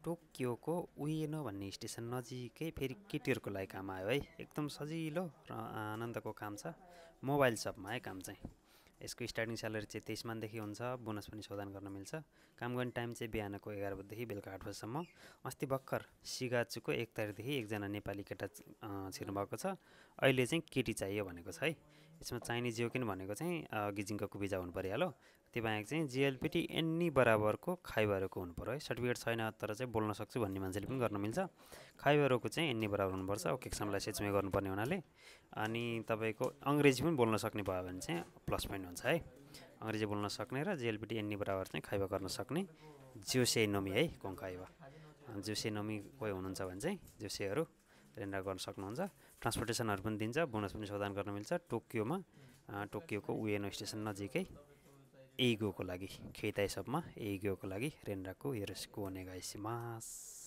टोकियोको उएनो भन्ने स्टेसन नजिकै फेरि केटीहरूको लागि काम आयो है। एकदम सजिलो र आनन्दको काम छ। मोबाइल सपमा है काम चाहिँ। यसको स्टार्टिङ स्यालेरी चाहिँ 23 मानदेखि हुन्छ। बोनस पनि सौदान गर्न मिल्छ। काम गर्ने टाइम चाहिँ बिहानको 11 बजेदेखि बेलुका 8 बजीसम्म। अस्ति भर्खर सिगाचुको 1 तारिकदेखि एकजना नेपाली केटा छिर्नुभएको छ। अहिले चाहिँ केटी चाहियो भनेको छ है। यसमा चाहिने जियोकिन भनेको चाहिँ गिजिङको भिजा हुनु परिहाल्यो। त्यो बाहेक चाहिँ जिएलपिटी एन्नी बराबरको खाइबरको हुनु पर्यो है। सर्टिफिकेट छैन तर चाहिँ बोल्न सक्छु भन्ने मान्छेले पनि गर्न मिल्छ। खाइबरको चाहिँ एन्नी बराबर हुनुपर्छ। ओके एक्जामलाई सेचमै गर्नुपर्ने हुनाले। अनि तपाईँको अङ्ग्रेजी पनि बोल्न सक्ने भयो भने चाहिँ प्लस पोइन्ट हुन्छ है। अङ्ग्रेजी बोल्न सक्ने र जिएलपिटी एन्नी बराबर चाहिँ खाइबा गर्न सक्ने जोसेनोमी है कोङ्खाइबा। जोसेनोमी कोही हुनुहुन्छ भने चाहिँ जोसेहरू रेन्डर गर्न सक्नुहुन्छ। ट्रान्सपोर्टेसनहरू पनि दिन्छ। बोनस पनि सौदान गर्न मिल्छ। टोकियोको उएनो स्टेसन नजिकै एइगोको लागि खेताई सबमा एइगोको लागि रेन्डाको हेरेस्को ओनेगाइसिमास।